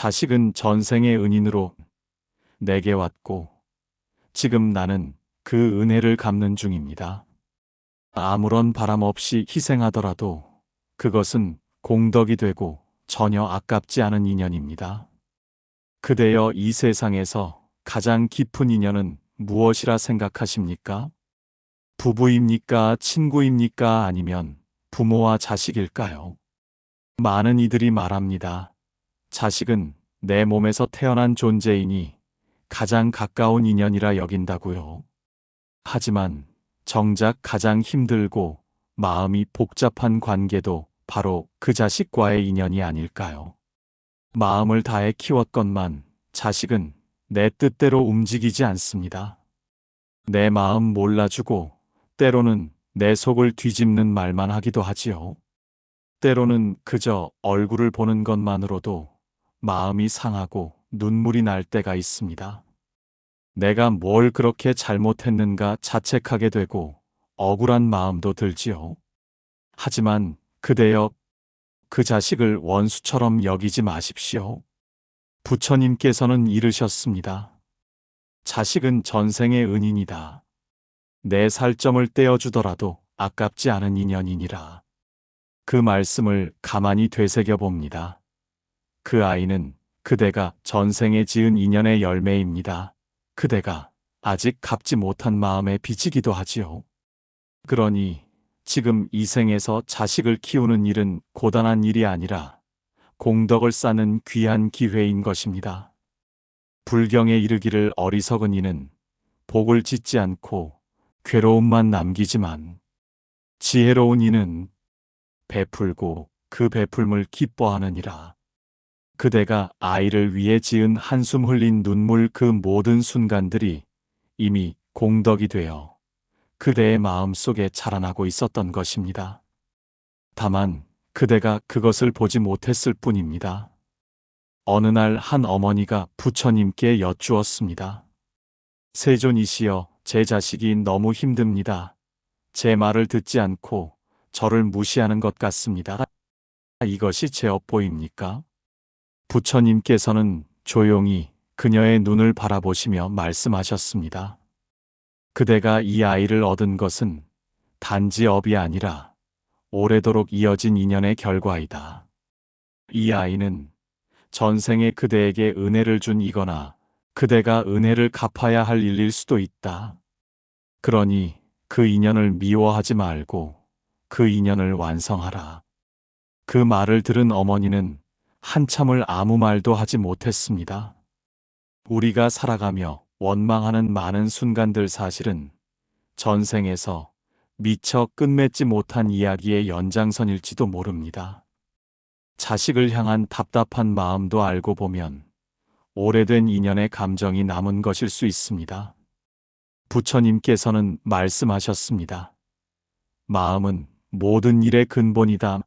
자식은 전생의 은인으로 내게 왔고 지금 나는 그 은혜를 갚는 중입니다. 아무런 바람 없이 희생하더라도 그것은 공덕이 되고 전혀 아깝지 않은 인연입니다. 그대여 이 세상에서 가장 깊은 인연은 무엇이라 생각하십니까? 부부입니까? 친구입니까? 아니면 부모와 자식일까요? 많은 이들이 말합니다. 자식은 내 몸에서 태어난 존재이니 가장 가까운 인연이라 여긴다고요. 하지만 정작 가장 힘들고 마음이 복잡한 관계도 바로 그 자식과의 인연이 아닐까요? 마음을 다해 키웠건만 자식은 내 뜻대로 움직이지 않습니다. 내 마음 몰라주고 때로는 내 속을 뒤집는 말만 하기도 하지요. 때로는 그저 얼굴을 보는 것만으로도 마음이 상하고 눈물이 날 때가 있습니다. 내가 뭘 그렇게 잘못했는가 자책하게 되고 억울한 마음도 들지요. 하지만 그대여 그 자식을 원수처럼 여기지 마십시오. 부처님께서는 이르셨습니다. 자식은 전생의 은인이다. 내 살점을 떼어주더라도 아깝지 않은 인연이니라. 그 말씀을 가만히 되새겨 봅니다. 그 아이는 그대가 전생에 지은 인연의 열매입니다. 그대가 아직 갚지 못한 마음의 빚이기도 하지요. 그러니 지금 이 생에서 자식을 키우는 일은 고단한 일이 아니라 공덕을 쌓는 귀한 기회인 것입니다. 불경에 이르기를 어리석은 이는 복을 짓지 않고 괴로움만 남기지만 지혜로운 이는 베풀고 그 베풀음을 기뻐하느니라. 그대가 아이를 위해 지은 한숨 흘린 눈물 그 모든 순간들이 이미 공덕이 되어 그대의 마음 속에 자라나고 있었던 것입니다. 다만 그대가 그것을 보지 못했을 뿐입니다. 어느 날 한 어머니가 부처님께 여쭈었습니다. 세존이시여, 제 자식이 너무 힘듭니다. 제 말을 듣지 않고 저를 무시하는 것 같습니다. 이것이 제 업보입니까? 부처님께서는 조용히 그녀의 눈을 바라보시며 말씀하셨습니다. 그대가 이 아이를 얻은 것은 단지 업이 아니라 오래도록 이어진 인연의 결과이다. 이 아이는 전생에 그대에게 은혜를 준 이거나 그대가 은혜를 갚아야 할 일일 수도 있다. 그러니 그 인연을 미워하지 말고 그 인연을 완성하라. 그 말을 들은 어머니는 한참을 아무 말도 하지 못했습니다. 우리가 살아가며 원망하는 많은 순간들 사실은 전생에서 미처 끝맺지 못한 이야기의 연장선일지도 모릅니다. 자식을 향한 답답한 마음도 알고 보면 오래된 인연의 감정이 남은 것일 수 있습니다. 부처님께서는 말씀하셨습니다. 마음은 모든 일의 근본이다.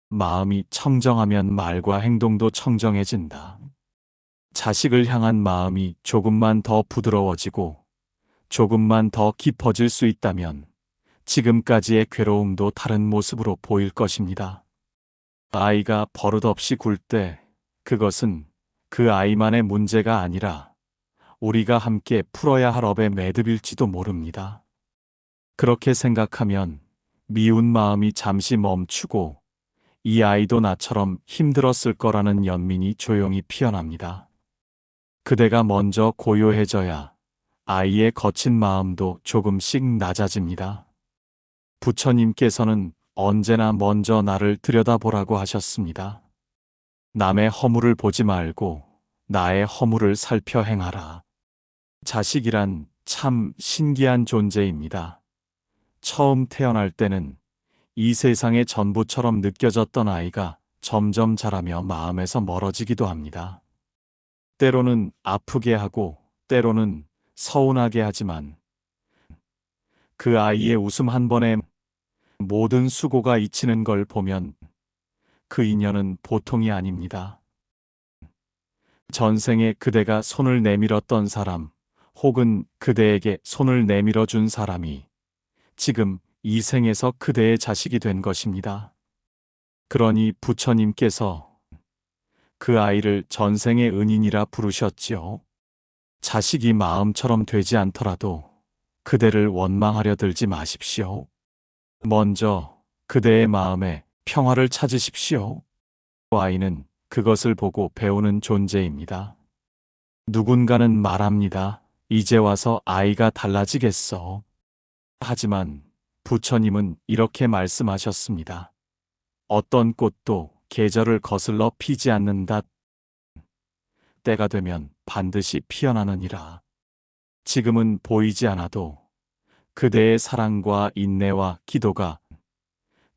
마음이 청정하면 말과 행동도 청정해진다. 자식을 향한 마음이 조금만 더 부드러워지고 조금만 더 깊어질 수 있다면 지금까지의 괴로움도 다른 모습으로 보일 것입니다. 아이가 버릇없이 굴 때 그것은 그 아이만의 문제가 아니라 우리가 함께 풀어야 할 업의 매듭일지도 모릅니다. 그렇게 생각하면 미운 마음이 잠시 멈추고 이 아이도 나처럼 힘들었을 거라는 연민이 조용히 피어납니다. 그대가 먼저 고요해져야 아이의 거친 마음도 조금씩 낮아집니다. 부처님께서는 언제나 먼저 나를 들여다보라고 하셨습니다. 남의 허물을 보지 말고 나의 허물을 살펴 행하라. 자식이란 참 신기한 존재입니다. 처음 태어날 때는 이 세상의 전부처럼 느껴졌던 아이가 점점 자라며 마음에서 멀어지기도 합니다. 때로는 아프게 하고 때로는 서운하게 하지만 그 아이의 웃음 한 번에 모든 수고가 잊히는 걸 보면 그 인연은 보통이 아닙니다. 전생에 그대가 손을 내밀었던 사람 혹은 그대에게 손을 내밀어 준 사람이 지금 이 생에서 그대의 자식이 된 것입니다. 그러니 부처님께서 그 아이를 전생의 은인이라 부르셨지요. 자식이 마음처럼 되지 않더라도 그대를 원망하려 들지 마십시오. 먼저 그대의 마음에 평화를 찾으십시오. 아이는 그것을 보고 배우는 존재입니다. 누군가는 말합니다. 이제 와서 아이가 달라지겠어. 하지만 부처님은 이렇게 말씀하셨습니다. 어떤 꽃도 계절을 거슬러 피지 않는다. 때가 되면 반드시 피어나느니라. 지금은 보이지 않아도 그대의 사랑과 인내와 기도가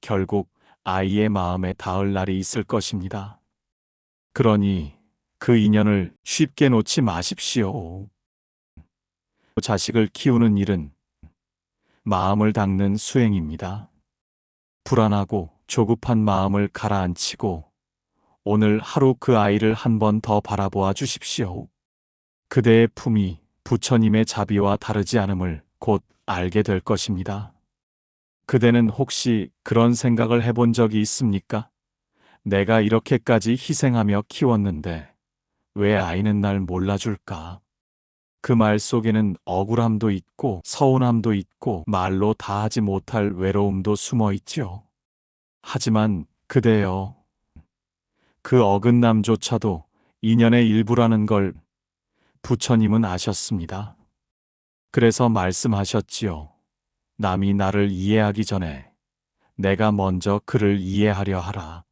결국 아이의 마음에 닿을 날이 있을 것입니다. 그러니 그 인연을 쉽게 놓지 마십시오. 자식을 키우는 일은 마음을 닦는 수행입니다. 불안하고 조급한 마음을 가라앉히고 오늘 하루 그 아이를 한 번 더 바라보아 주십시오. 그대의 품이 부처님의 자비와 다르지 않음을 곧 알게 될 것입니다. 그대는 혹시 그런 생각을 해본 적이 있습니까? 내가 이렇게까지 희생하며 키웠는데 왜 아이는 날 몰라줄까? 그 말 속에는 억울함도 있고 서운함도 있고 말로 다 하지 못할 외로움도 숨어 있죠. 하지만 그대여, 그 어긋남조차도 인연의 일부라는 걸 부처님은 아셨습니다. 그래서 말씀하셨지요. 남이 나를 이해하기 전에 내가 먼저 그를 이해하려 하라.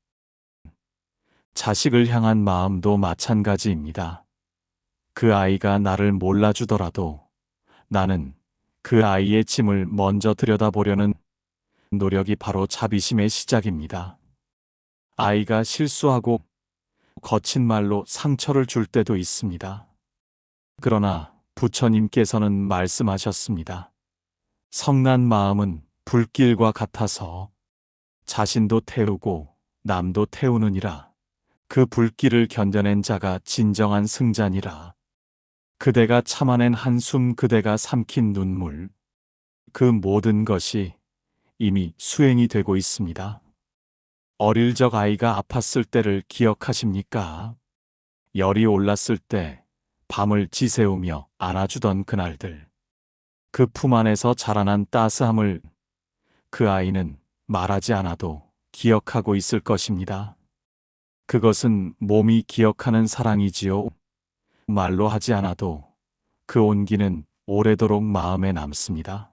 자식을 향한 마음도 마찬가지입니다. 그 아이가 나를 몰라주더라도 나는 그 아이의 짐을 먼저 들여다보려는 노력이 바로 자비심의 시작입니다. 아이가 실수하고 거친 말로 상처를 줄 때도 있습니다. 그러나 부처님께서는 말씀하셨습니다. 성난 마음은 불길과 같아서 자신도 태우고 남도 태우느니라. 그 불길을 견뎌낸 자가 진정한 승자니라. 그대가 참아낸 한숨, 그대가 삼킨 눈물, 그 모든 것이 이미 수행이 되고 있습니다. 어릴 적 아이가 아팠을 때를 기억하십니까? 열이 올랐을 때 밤을 지새우며 안아주던 그날들. 그 품 안에서 자라난 따스함을 그 아이는 말하지 않아도 기억하고 있을 것입니다. 그것은 몸이 기억하는 사랑이지요. 말로 하지 않아도 그 온기는 오래도록 마음에 남습니다.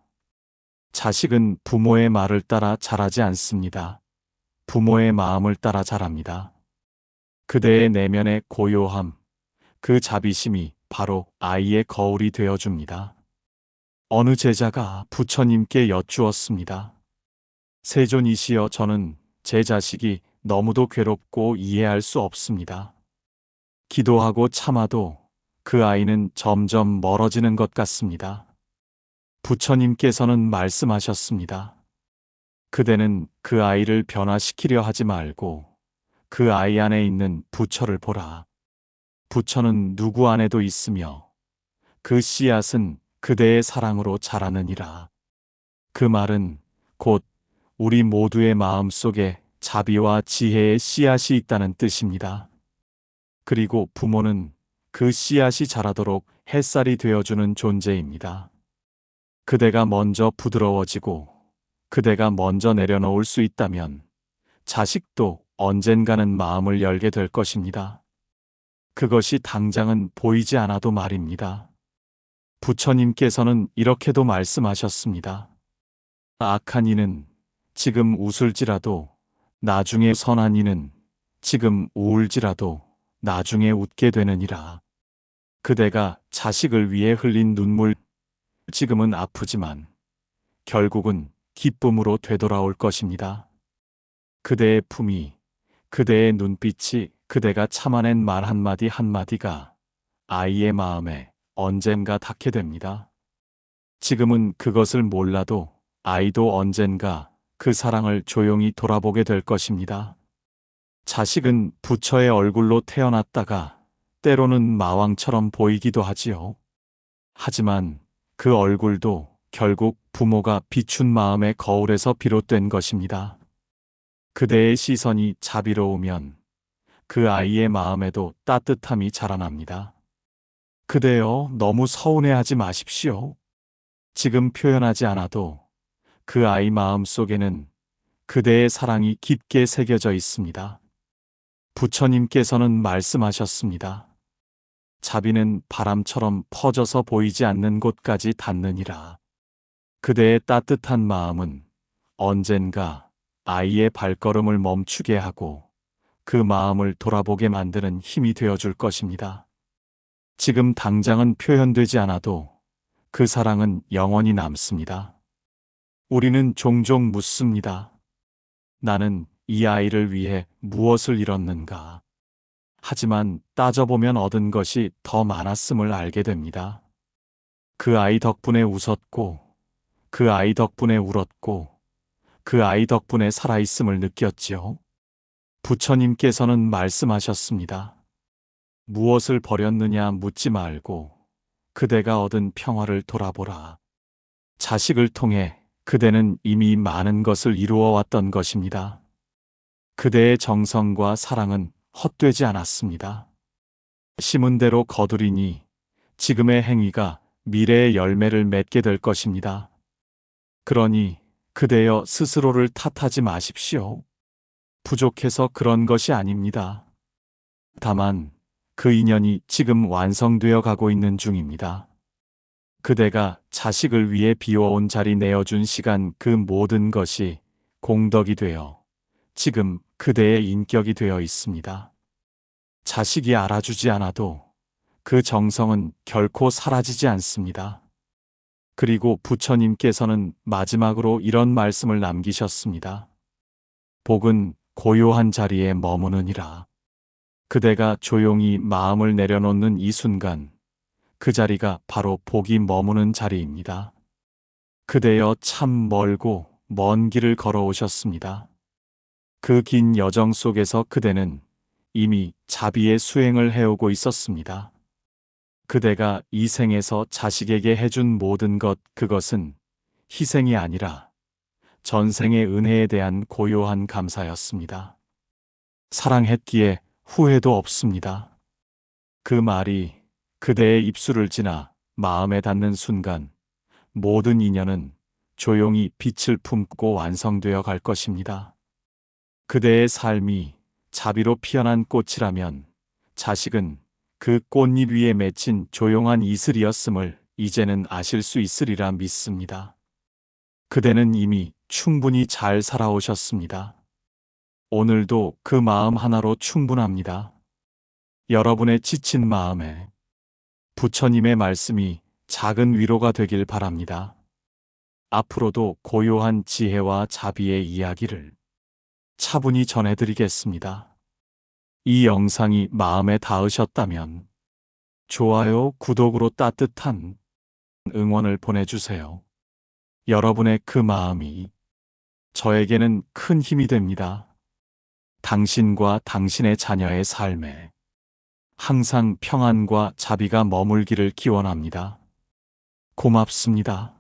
자식은 부모의 말을 따라 자라지 않습니다. 부모의 마음을 따라 자랍니다. 그대의 내면의 고요함, 그 자비심이 바로 아이의 거울이 되어줍니다. 어느 제자가 부처님께 여쭈었습니다. 세존이시여, 저는 제 자식이 너무도 괴롭고 이해할 수 없습니다. 기도하고 참아도 그 아이는 점점 멀어지는 것 같습니다. 부처님께서는 말씀하셨습니다. 그대는 그 아이를 변화시키려 하지 말고 그 아이 안에 있는 부처를 보라. 부처는 누구 안에도 있으며 그 씨앗은 그대의 사랑으로 자라느니라. 그 말은 곧 우리 모두의 마음 속에 자비와 지혜의 씨앗이 있다는 뜻입니다. 그리고 부모는 그 씨앗이 자라도록 햇살이 되어주는 존재입니다. 그대가 먼저 부드러워지고 그대가 먼저 내려놓을 수 있다면 자식도 언젠가는 마음을 열게 될 것입니다. 그것이 당장은 보이지 않아도 말입니다. 부처님께서는 이렇게도 말씀하셨습니다. 악한 이는 지금 웃을지라도 나중에 선한 이는 지금 우울지라도 나중에 웃게 되느니라. 그대가 자식을 위해 흘린 눈물, 지금은 아프지만 결국은 기쁨으로 되돌아올 것입니다. 그대의 품이, 그대의 눈빛이, 그대가 참아낸 말 한마디 한마디가 아이의 마음에 언젠가 닿게 됩니다. 지금은 그것을 몰라도 아이도 언젠가 그 사랑을 조용히 돌아보게 될 것입니다. 자식은 부처의 얼굴로 태어났다가 때로는 마왕처럼 보이기도 하지요. 하지만 그 얼굴도 결국 부모가 비춘 마음의 거울에서 비롯된 것입니다. 그대의 시선이 자비로우면 그 아이의 마음에도 따뜻함이 자라납니다. 그대여, 너무 서운해하지 마십시오. 지금 표현하지 않아도 그 아이 마음 속에는 그대의 사랑이 깊게 새겨져 있습니다. 부처님께서는 말씀하셨습니다. 자비는 바람처럼 퍼져서 보이지 않는 곳까지 닿느니라. 그대의 따뜻한 마음은 언젠가 아이의 발걸음을 멈추게 하고 그 마음을 돌아보게 만드는 힘이 되어줄 것입니다. 지금 당장은 표현되지 않아도 그 사랑은 영원히 남습니다. 우리는 종종 묻습니다. 나는 이 아이를 위해 무엇을 잃었는가? 하지만 따져보면 얻은 것이 더 많았음을 알게 됩니다. 그 아이 덕분에 웃었고, 그 아이 덕분에 울었고, 그 아이 덕분에 살아있음을 느꼈지요. 부처님께서는 말씀하셨습니다. 무엇을 버렸느냐 묻지 말고 그대가 얻은 평화를 돌아보라. 자식을 통해 그대는 이미 많은 것을 이루어 왔던 것입니다. 그대의 정성과 사랑은 헛되지 않았습니다. 심은 대로 거두리니 지금의 행위가 미래의 열매를 맺게 될 것입니다. 그러니 그대여 스스로를 탓하지 마십시오. 부족해서 그런 것이 아닙니다. 다만 그 인연이 지금 완성되어 가고 있는 중입니다. 그대가 자식을 위해 비워온 자리 내어준 시간, 그 모든 것이 공덕이 되어 지금 그대의 인격이 되어 있습니다. 자식이 알아주지 않아도 그 정성은 결코 사라지지 않습니다. 그리고 부처님께서는 마지막으로 이런 말씀을 남기셨습니다. 복은 고요한 자리에 머무느니라. 그대가 조용히 마음을 내려놓는 이 순간, 그 자리가 바로 복이 머무는 자리입니다. 그대여, 참 멀고 먼 길을 걸어오셨습니다. 그 긴 여정 속에서 그대는 이미 자비의 수행을 해오고 있었습니다. 그대가 이 생에서 자식에게 해준 모든 것, 그것은 희생이 아니라 전생의 은혜에 대한 고요한 감사였습니다. 사랑했기에 후회도 없습니다. 그 말이 그대의 입술을 지나 마음에 닿는 순간 모든 인연은 조용히 빛을 품고 완성되어 갈 것입니다. 그대의 삶이 자비로 피어난 꽃이라면 자식은 그 꽃잎 위에 맺힌 조용한 이슬이었음을 이제는 아실 수 있으리라 믿습니다. 그대는 이미 충분히 잘 살아오셨습니다. 오늘도 그 마음 하나로 충분합니다. 여러분의 지친 마음에 부처님의 말씀이 작은 위로가 되길 바랍니다. 앞으로도 고요한 지혜와 자비의 이야기를 차분히 전해드리겠습니다. 이 영상이 마음에 닿으셨다면 좋아요, 구독으로 따뜻한 응원을 보내주세요. 여러분의 그 마음이 저에게는 큰 힘이 됩니다. 당신과 당신의 자녀의 삶에 항상 평안과 자비가 머물기를 기원합니다. 고맙습니다.